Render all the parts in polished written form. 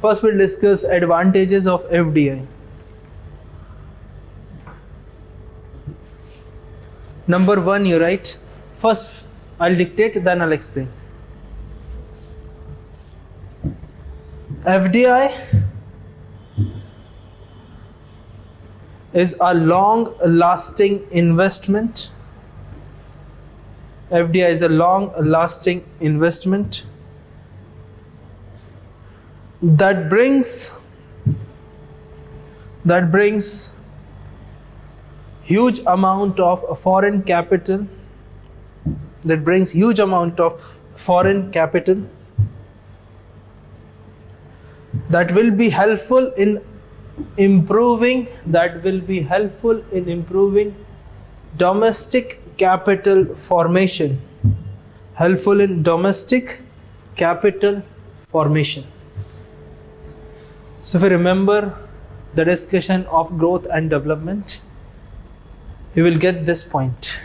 First, we'll discuss advantages of FDI. Number one, you write. First, I'll dictate, then I'll explain. FDI is a long-lasting investment. FDI is a long-lasting investment that brings huge amount of foreign capital. That brings huge amount of foreign capital that will be helpful in improving domestic capital formation. Helpful in domestic capital formation. So if you remember the discussion of growth and development, you will get this point.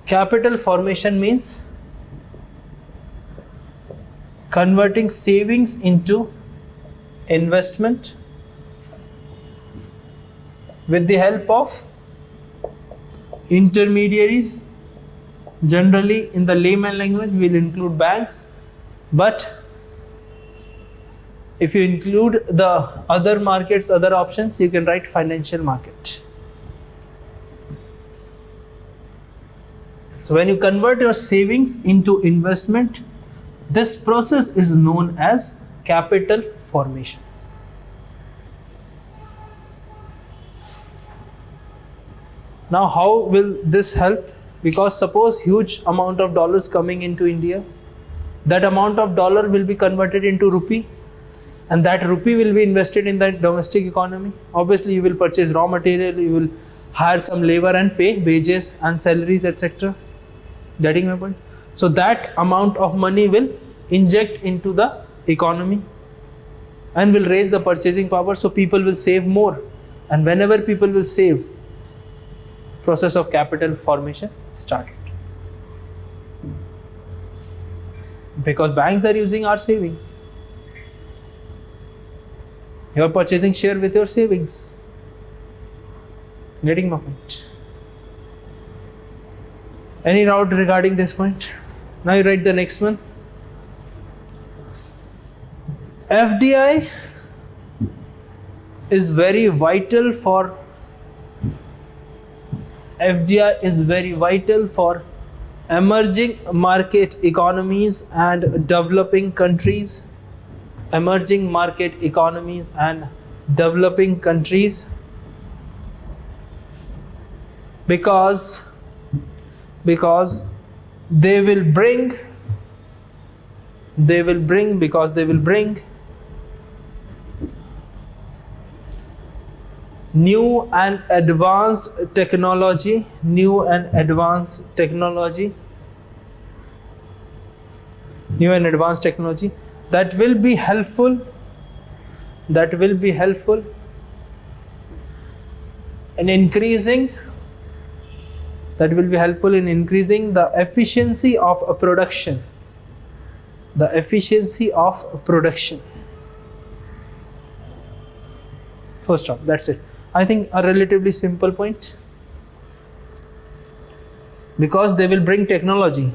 Capital formation means converting savings into investment with the help of intermediaries. Generally, in the layman language, we will include banks, but if you include the other markets, other options, you can write financial market. So when you convert your savings into investment, this process is known as capital formation. Now, how will this help? Because suppose huge amount of dollars coming into India, that amount of dollar will be converted into rupee, and that rupee will be invested in the domestic economy. Obviously, you will purchase raw material, you will hire some labor and pay wages and salaries, etc. Getting my point? So that amount of money will inject into the economy and will raise the purchasing power, so people will save more. And whenever people will save, process of capital formation started. Because banks are using our savings. You are purchasing share with your savings. Getting my point? Any doubt regarding this point? Now you write the next one. FDI is very vital for emerging market economies and developing countries. Emerging market economies and developing countries, because they will bring new and advanced technology that will be helpful in increasing the efficiency of production. First stop, that's it. I think a relatively simple point, because they will bring technology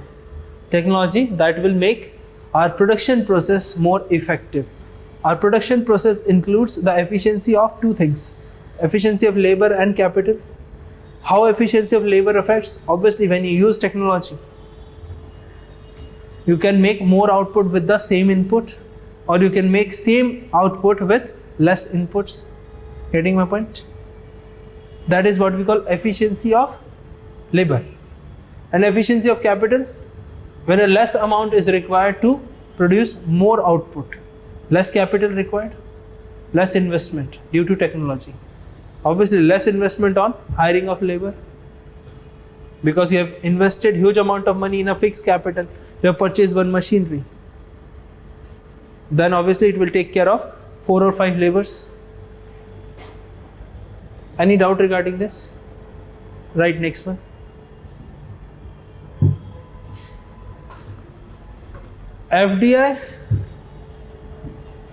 that will make our production process more effective. Our production process includes the efficiency of two things: efficiency of labor and capital. How efficiency of labor affects? Obviously, when you use technology, you can make more output with the same input, or you can make same output with less inputs. Getting my point? That is what we call efficiency of labor. And efficiency of capital, when a less amount is required to produce more output, less capital required, less investment due to technology. Obviously, less investment on hiring of labor, because you have invested huge amount of money in a fixed capital. You have purchased one machinery, then obviously it will take care of 4 or 5 laborers. Any doubt regarding this? Right, next one.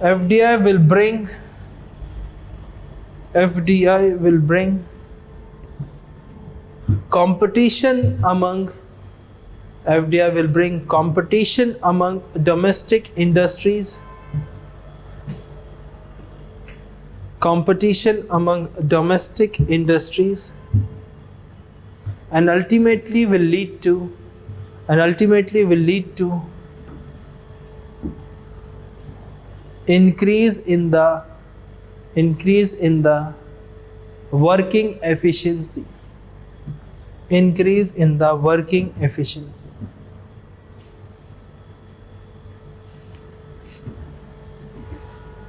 FDI will bring competition among domestic industries, and ultimately will lead to increase in the working efficiency.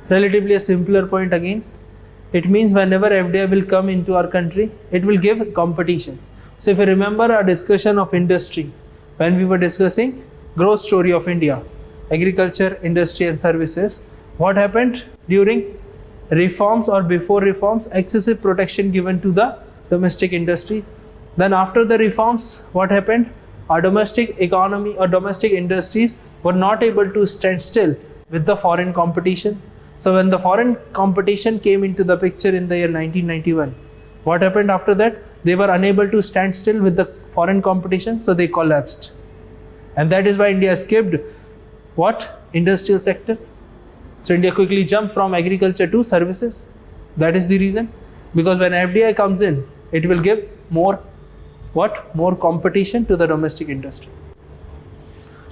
Relatively a simpler point again. It means whenever FDI will come into our country, it will give competition. So if you remember our discussion of industry, when we were discussing growth story of India, agriculture, industry and services, what happened during reforms or before reforms? Excessive protection given to the domestic industry. Then after the reforms, what happened? Our domestic economy or domestic industries were not able to stand still with the foreign competition. So when the foreign competition came into the picture in the year 1991, what happened after that? They were unable to stand still with the foreign competition, so they collapsed. And that is why India skipped what? Industrial sector. So India quickly jumped from agriculture to services. That is the reason. Because when FDI comes in, it will give more what? More competition to the domestic industry.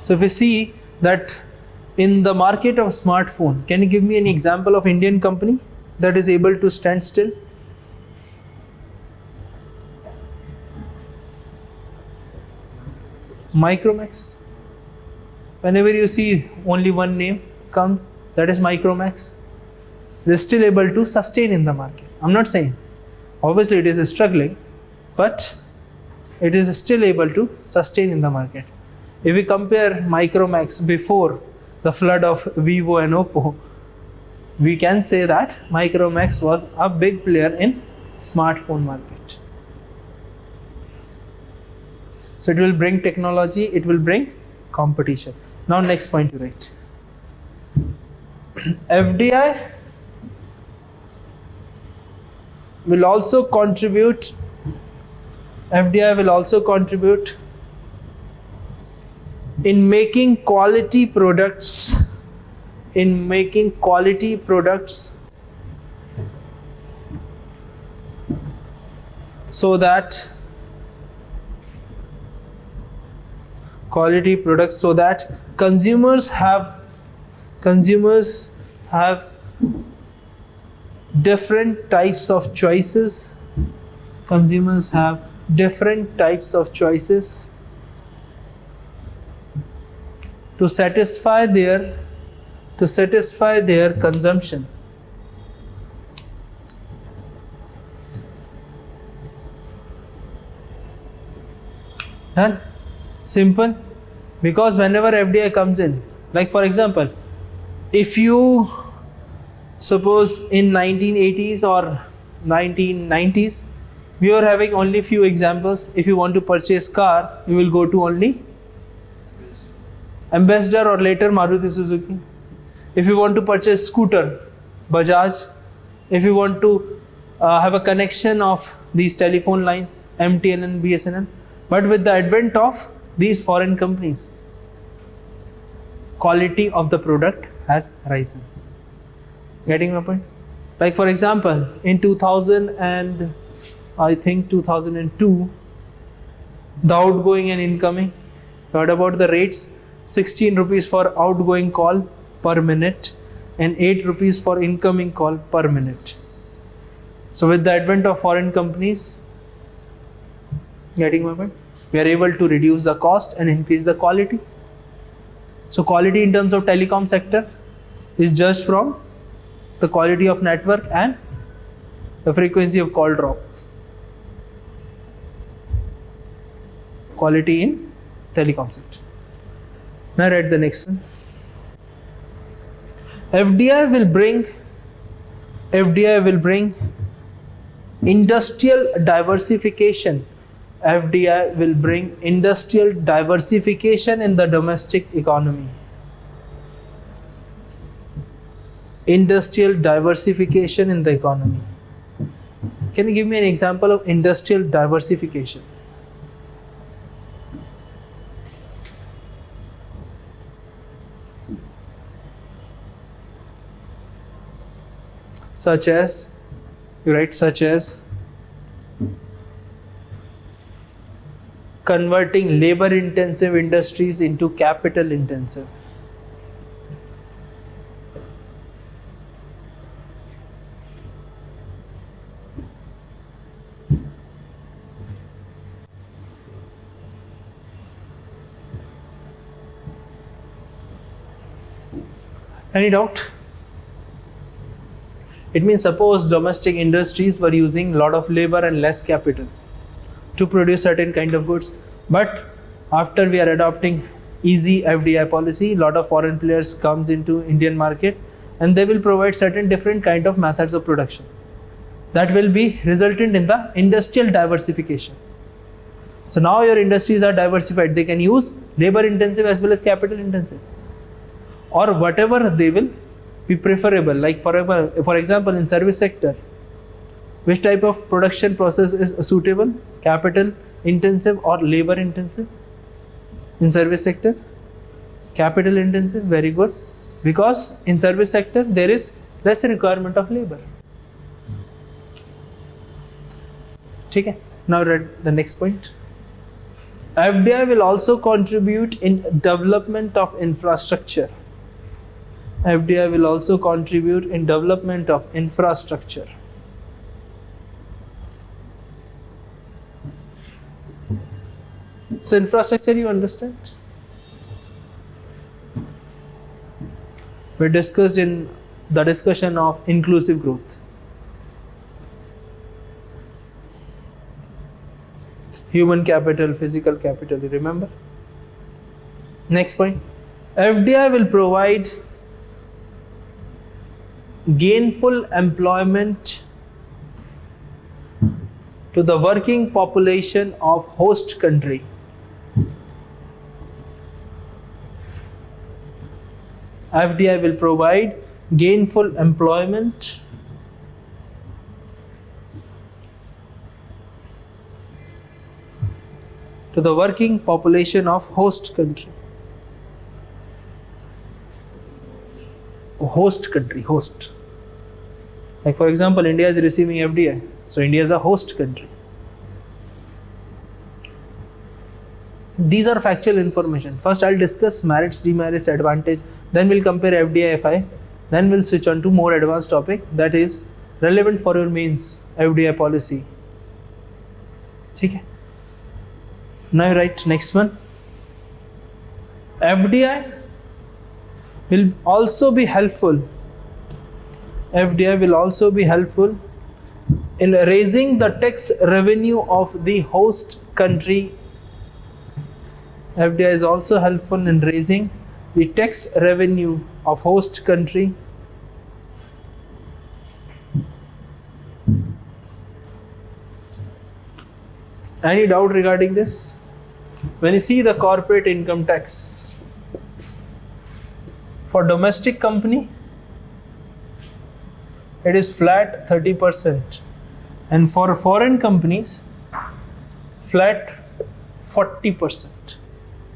So if we see that in the market of smartphone, can you give me an example of Indian company that is able to stand still? Micromax. Whenever you see only one name comes, that is Micromax. It is still able to sustain in the market. I'm not saying, obviously it is struggling, but it is still able to sustain in the market. If we compare Micromax before the flood of Vivo and Oppo, we can say that Micromax was a big player in smartphone market. So it will bring technology, it will bring competition. Now next point you write. FDI will also contribute in making quality products so that consumers have different types of choices. To satisfy their consumption. Done? Simple. Because whenever FDI comes in, like for example, if you suppose in 1980s or 1990s, we were having only few examples. If you want to purchase car, you will go to only Ambassador or later Maruti Suzuki. If you want to purchase scooter, Bajaj. If you want to have a connection of these telephone lines, MTN and BSNL. But with the advent of these foreign companies, quality of the product has risen. Getting my point? Like for example, in 2002, the outgoing and incoming, heard about the rates? 16 rupees for outgoing call per minute and 8 rupees for incoming call per minute. So with the advent of foreign companies, getting my point? We are able to reduce the cost and increase the quality. So quality in terms of telecom sector is judged from the quality of network and the frequency of call drop. Quality in telecom sector. Now read the next one. FDI will bring industrial diversification. FDI will bring industrial diversification in the domestic economy. industrial diversification in the economy. Can you give me an example of industrial diversification? Such as, you write such as converting labor intensive industries into capital intensive. Any doubt? It means suppose domestic industries were using a lot of labor and less capital to produce certain kind of goods, but after we are adopting easy FDI policy, a lot of foreign players comes into Indian market and they will provide certain different kind of methods of production that will be resultant in the industrial diversification. So now your industries are diversified, they can use labor intensive as well as capital intensive, or whatever they will be preferable. Like for example, in service sector, which type of production process is suitable? Capital intensive or labor intensive? In service sector, capital intensive, very good. Because in service sector, there is less requirement of labor. Okay. Now read the next point. FDI will also contribute in development of infrastructure. FDI will also contribute in development of infrastructure. So infrastructure, you understand? We discussed in the discussion of inclusive growth. Human capital, physical capital, you remember? Next point. FDI will provide gainful employment to the working population of host country. FDI will provide gainful employment to the working population of host country. Host country, host. Like for example, India is receiving FDI. So India is a host country. These are factual information. First I'll discuss merits, demerits, advantage. Then we'll compare FDI, FI. Then we'll switch on to more advanced topic that is relevant for your mains FDI policy. Okay. Now write next one. FDI will also be helpful. FDI will also be helpful in raising the tax revenue of the host country. FDI is also helpful in raising the tax revenue of host country. Any doubt regarding this? When you see the corporate income tax for domestic company, it is flat 30%, and for foreign companies, flat 40%.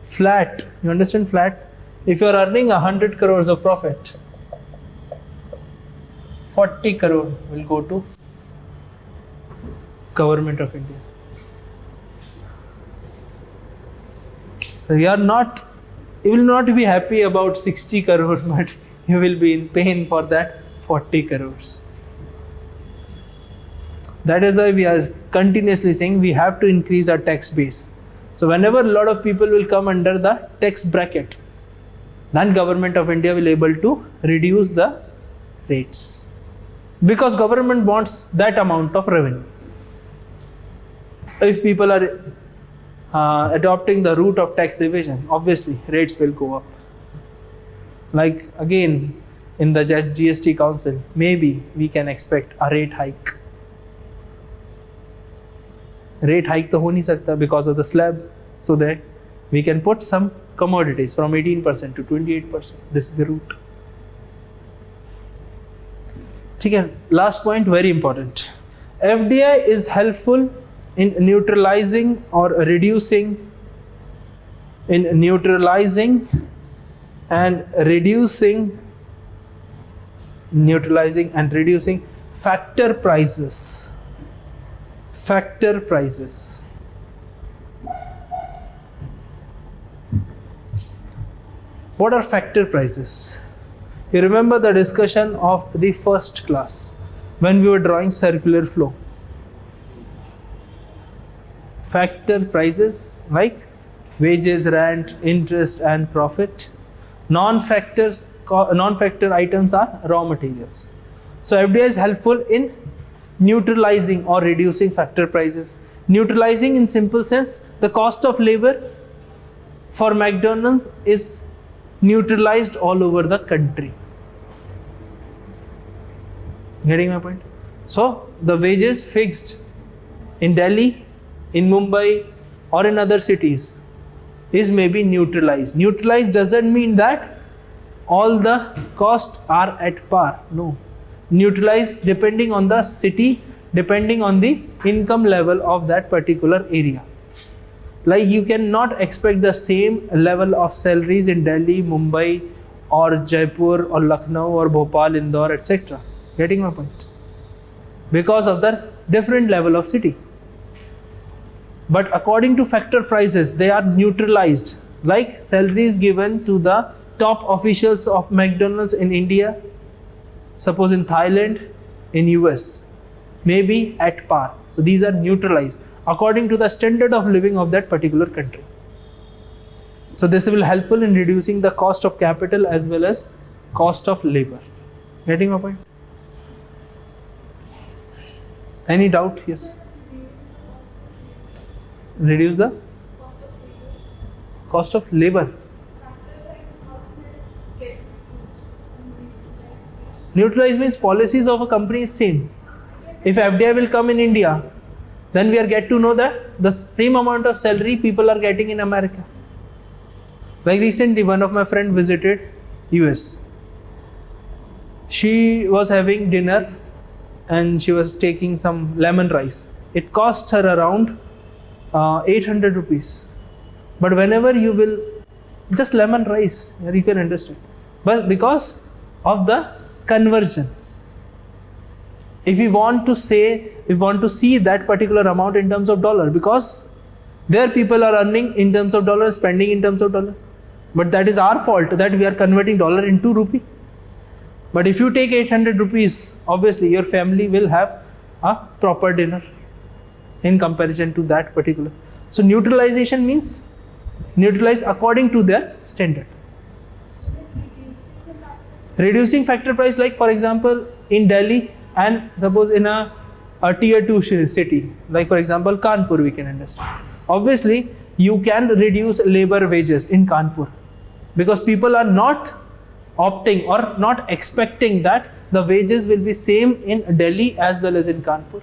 Flat, you understand flat? If you are earning 100 crores of profit, 40 crore will go to Government of India. So you will not be happy about 60 crore, but you will be in pain for that 40 crores. That is why we are continuously saying we have to increase our tax base. So whenever a lot of people will come under the tax bracket, then Government of India will able to reduce the rates, because government wants that amount of revenue. If people are adopting the route of tax evasion, obviously rates will go up. Like again, in the GST Council, maybe we can expect a rate hike. Rate hike to ho nahi sakta because of the slab, so that we can put some commodities from 18% to 28%. This is the route. ठीक है, last point very important. FDI is helpful in neutralizing or reducing factor prices. What are factor prices? You remember the discussion of the first class when we were drawing circular flow. Factor prices like wages, rent, interest and profit. Non-factor items are raw materials. So FDI is helpful in neutralizing or reducing factor prices. Neutralizing in simple sense, the cost of labor for McDonald's is neutralized all over the country. Getting my point? So the wages fixed in Delhi, in Mumbai or in other cities is maybe neutralized. Neutralized doesn't mean that all the costs are at par. No. Neutralized depending on the city, depending on the income level of that particular area. Like you cannot expect the same level of salaries in Delhi, Mumbai or Jaipur or Lucknow or Bhopal, Indore, etc. Getting my point? Because of the different level of cities. But according to factor prices, they are neutralized. Like salaries given to the top officials of McDonald's in India, suppose in Thailand, in US, maybe at par. So these are neutralized according to the standard of living of that particular country. So this will helpful in reducing the cost of capital as well as cost of labor. Getting my point? Any doubt? Yes. Reduce the cost of labor. Neutralize means policies of a company is same. If FDI will come in India, then we are get to know that the same amount of salary people are getting in America. Like recently, one of my friend visited US. She was having dinner and she was taking some lemon rice. It cost her around 800 rupees. But whenever you will, just lemon rice, you can understand. But because of the conversion, if we want to say, we want to see that particular amount in terms of dollar, because there people are earning in terms of dollar, spending in terms of dollar. But that is our fault that we are converting dollar into rupee. But if you take 800 rupees, obviously your family will have a proper dinner in comparison to that particular. So neutralization means neutralize according to their standard. Reducing factor price, like for example in Delhi and suppose in a tier 2 city, like for example Kanpur, we can understand. Obviously you can reduce labor wages in Kanpur because people are not opting or not expecting that the wages will be same in Delhi as well as in Kanpur.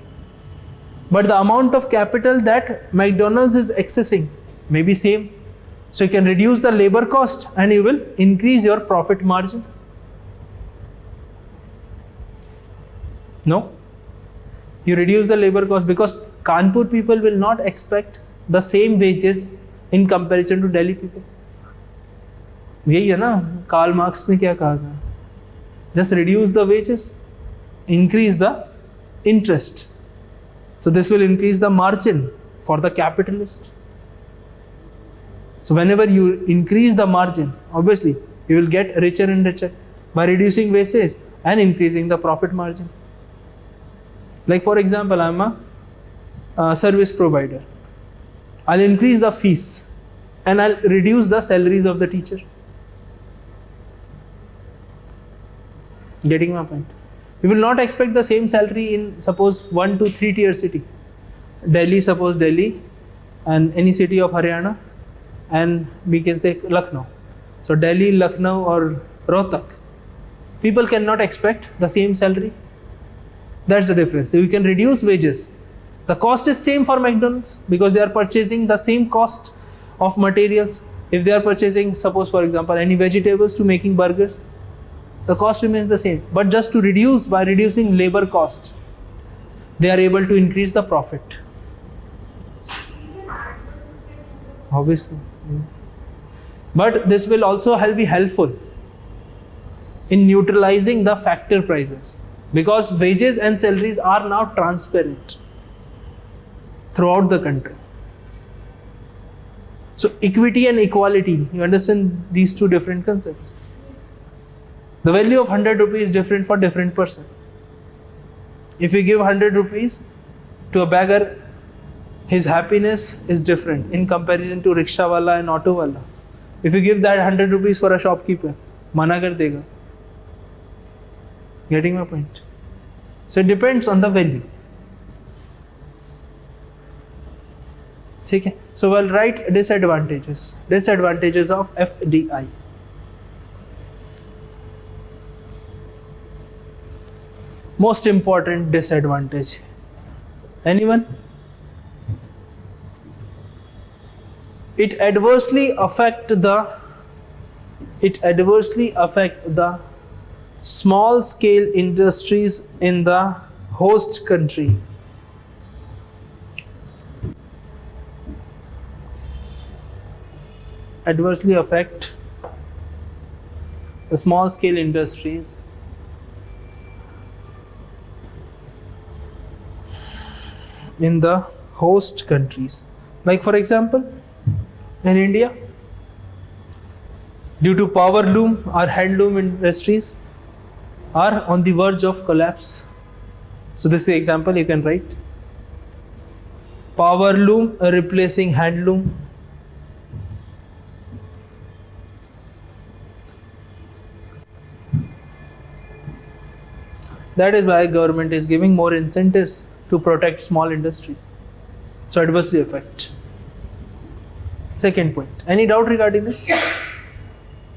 But the amount of capital that McDonald's is accessing may be same. So you can reduce the labor cost and you will increase your profit margin. No? You reduce the labor cost because Kanpur people will not expect the same wages in comparison to Delhi people. यही है ना, Karl Marx ने क्या कहा था? Just reduce the wages, increase the interest. So this will increase the margin for the capitalist. So whenever you increase the margin, obviously you will get richer and richer by reducing wastage and increasing the profit margin. Like for example, I am a service provider. I'll increase the fees and I'll reduce the salaries of the teacher. Getting my point? You will not expect the same salary in suppose 1 to 3 tier city. Delhi, suppose Delhi, and any city of Haryana, and we can say Lucknow. So Delhi, Lucknow or Rohtak, people cannot expect the same salary. That's the difference. So you can reduce wages. The cost is same for McDonald's because they are purchasing the same cost of materials. If they are purchasing, suppose for example, any vegetables to making burgers, The cost remains the same, but just to reduce, by reducing labor cost, they are able to increase the profit. Obviously. But this will also be helpful in neutralizing the factor prices, because wages and salaries are now transparent throughout the country. So equity and equality, you understand these two different concepts. The value of 100 rupees is different for different person. If you give 100 rupees to a beggar, his happiness is different in comparison to rickshaw wala and auto wala. If you give that 100 rupees for a shopkeeper, mana kar dega. Getting my point? So it depends on the value. Okay. So we'll write disadvantages. Disadvantages of FDI. Most important disadvantage. Anyone? It adversely affect the small scale industries in the host country. Adversely affect the small scale industries in the host countries. Like for example, in India, due to power loom, our handloom industries are on the verge of collapse. So this is the example you can write. Power loom replacing handloom. That is why government is giving more incentives to protect small industries. So adversely affect. Second point. Any doubt regarding this?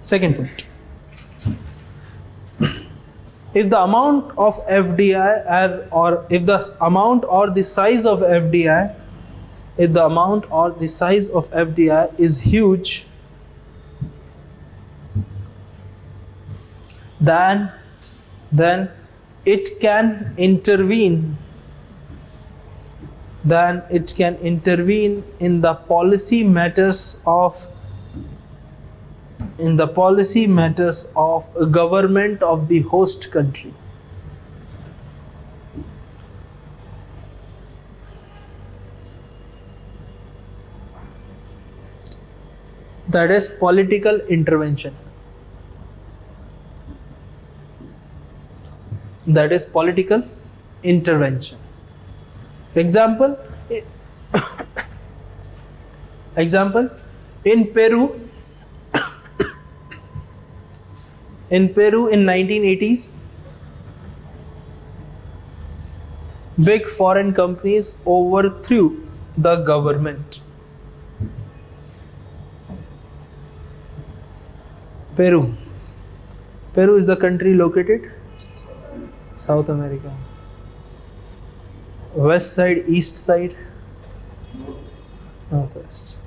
Second point. If the amount of FDI or if the amount or the size of FDI, is huge, then it can intervene in the policy matters of government of the host country. That is political intervention. Example, in Peru in 1980s, big foreign companies overthrew the government. Peru is the country located South America. West side, east side, northwest.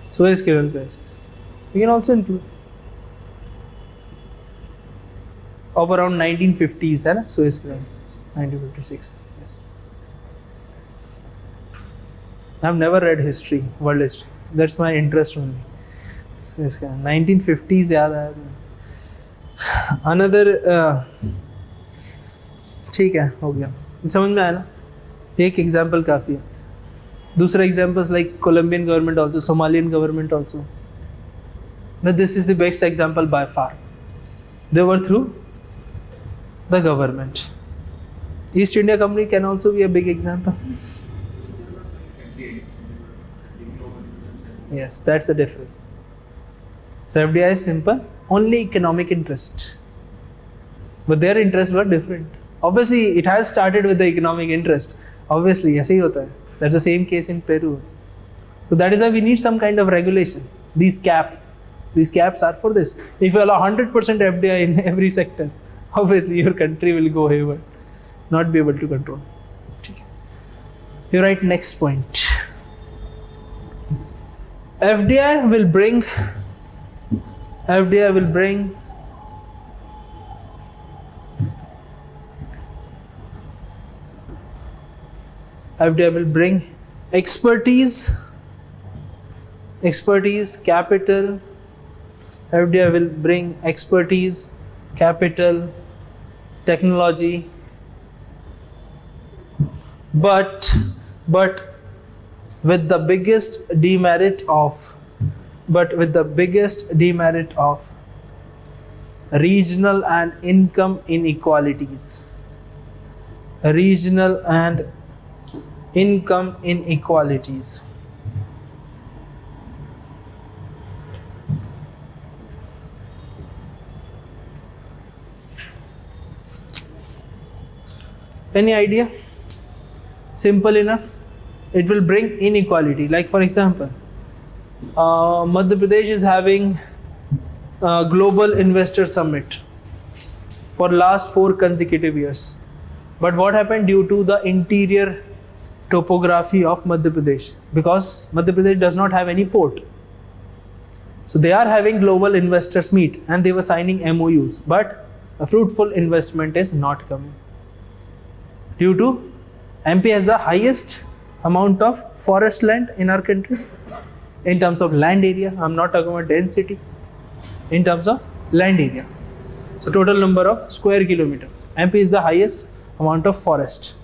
Suez Canal crisis. We can also include of around 1950s, है ना? Suez Canal, 1956. Yes. I've never read history, world history. That's my interest only. Suez Canal, 1950s याद आया. Another ठीक है, हो गया, समझ में आया ना? एक एग्जाम्पल काफ़ी है. दूसरा examples like Columbian government also, Somalian government also. But this is the best example by far. They were through the government. East India Company can also be a big example. Yes, that's the difference. So FDI is simple, only economic interest. But their interests were different. Obviously, it has started with the economic interest. Obviously, ऐसे ही होता है. That's the same case in Peru also. So that is why we need some kind of regulation. These caps are for this. If you allow 100% FDI in every sector, obviously your country will go haywire, not be able to control. You write next point. FDI will bring FDI will bring FDI will bring expertise, capital. FDI will bring expertise, capital, technology, but with the biggest demerit of regional and income inequalities. Regional and income inequalities. Any idea? Simple enough. It will bring inequality. Like for example, Madhya Pradesh is having a Global Investor Summit for last 4 consecutive years. But what happened due to the interior topography of Madhya Pradesh? Because Madhya Pradesh does not have any port. So they are having global investors meet and they were signing MOUs, but a fruitful investment is not coming. Due to MP has the highest amount of forest land in our country in terms of land area. I'm not talking about density, in terms of land area. So total number of square kilometer. MP is the highest amount of forest.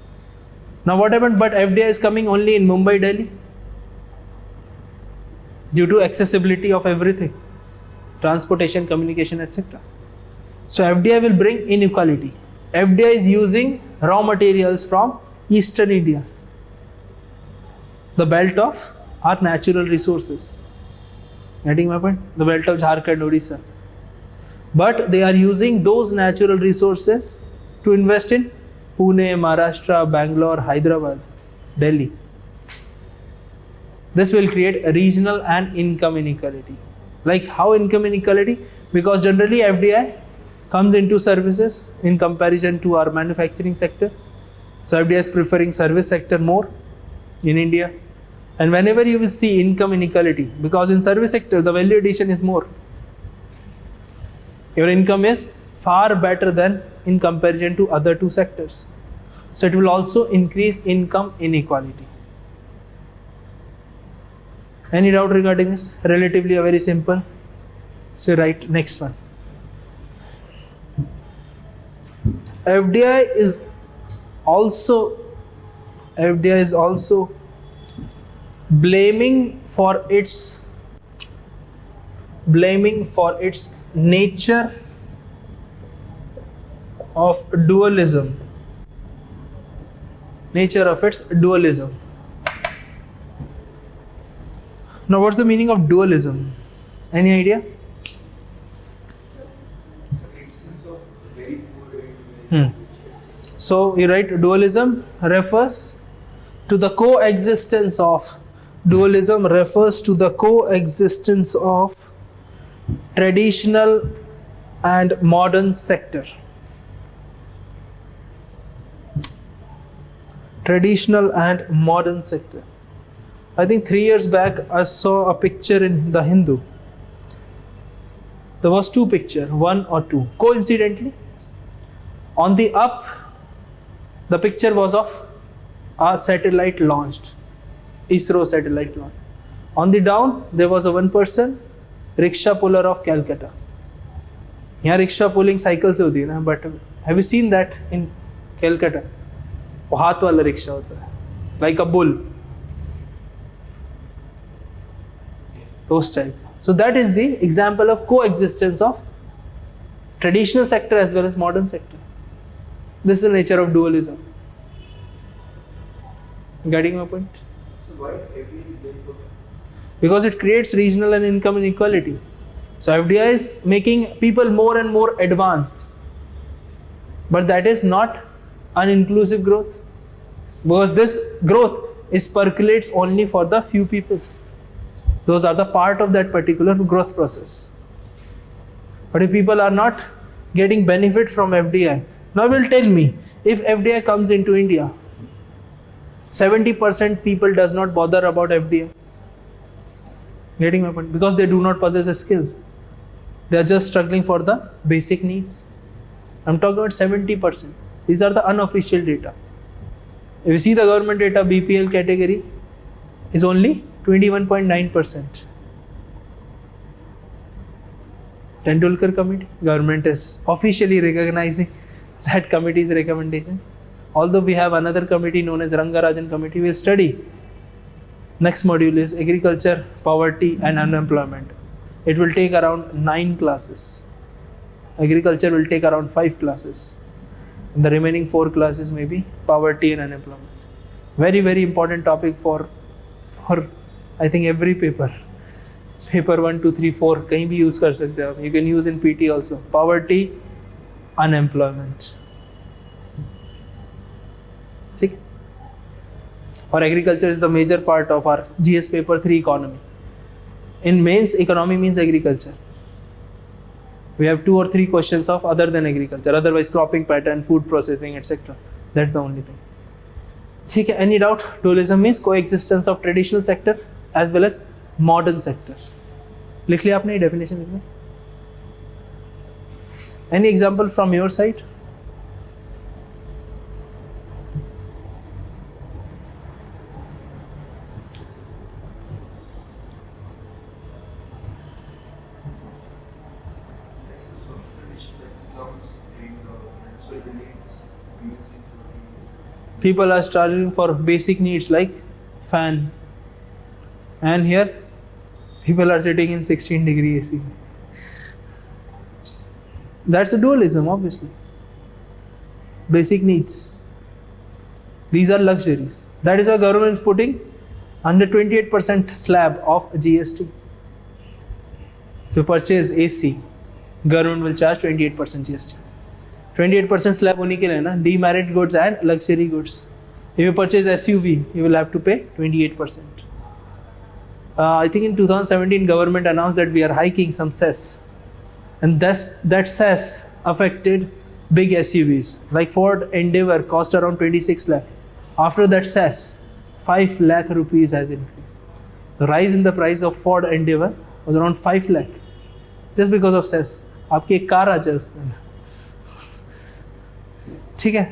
Now what happened? But FDI is coming only in Mumbai, Delhi, due to accessibility of everything, transportation, communication, etc. So FDI will bring inequality. FDI is using raw materials from Eastern India, the belt of our natural resources. Getting my point? The belt of Jharkhand, Odisha. But they are using those natural resources to invest in Pune, Maharashtra, Bangalore, Hyderabad, Delhi. This will create a regional and income inequality. Like how income inequality? Because generally FDI comes into services in comparison to our manufacturing sector. So FDI is preferring service sector more in India. And whenever you will see income inequality, because in service sector the value addition is more. Your income is far better than in comparison to other 2 sectors. So it will also increase income inequality. Any doubt regarding this? Relatively very simple. So write next one. FDI is also blaming for its nature of dualism. Now what's the meaning of dualism? Any idea? So you write dualism refers to the coexistence of traditional and modern sector. I think 3 years back I saw a picture in the Hindu. There was 2 pictures, 1 or 2. Coincidentally, on the up, the picture was of a satellite launched, ISRO satellite launch. On the down, there was a 1 person, rickshaw puller of Calcutta. Here rickshaw pulling cycles होती है ना, but have you seen that in Calcutta? वो हाथ वाला rickshaw होता है, like a bull. Those type. So that is the example of coexistence of traditional sector as well as modern sector. This is the nature of dualism. Getting my point? So why FDI is blamed for that? Because it creates regional and income inequality. So FDI is making people more and more advanced. But that is not an inclusive growth. Because this growth percolates only for the few people. Those are the part of that particular growth process. But if people are not getting benefit from FDI, now will tell me, if FDI comes into India, 70% people does not bother about FDI. Getting my point? Because they do not possess the skills. They are just struggling for the basic needs. I'm talking about 70%. These are the unofficial data. If you see the government data, BPL category is only 21.9%. Tendulkar committee, government is officially recognizing that committee's recommendation. Although we have another committee known as Rangarajan committee, we will study. Next module is agriculture, poverty and unemployment. It will take around 9 classes. Agriculture will take around 5 classes. And the remaining 4 classes may be poverty and unemployment. Very, very important topic for I think every paper. Paper 1, 2, 3, 4 कहीं भी use कर सकते हो. You can use in PT also. Poverty, unemployment. ठीक. Or agriculture is the major part of our GS paper 3 economy. In mains, economy means agriculture. We have 2 or 3 questions of other than agriculture. Otherwise, cropping pattern, food processing, etc. That's the only thing. ठीक है. Any doubt? Dualism means coexistence of traditional sector as well as modern sector. लिख लिया आपने ये definition लिख लिया? Any example from your side? People are struggling for basic needs like fan, and here people are sitting in 16-degree AC. That's a dualism, obviously. Basic needs. These are luxuries. That is why government is putting under 28% slab of GST. So purchase AC, government will charge 28% GST. 28% slab होने के लिए ना demerit goods and luxury goods. If you purchase SUV, you will have to pay 28%. I think in 2017, government announced that we are hiking some cess, and that cess affected big SUVs. Like Ford Endeavour cost around 26 lakh. After that cess, 5 lakh rupees has increased. The rise in the price of Ford Endeavour was around 5 lakh, just because of cess. आपकी एक car आ जाए उसमें. ठीक है.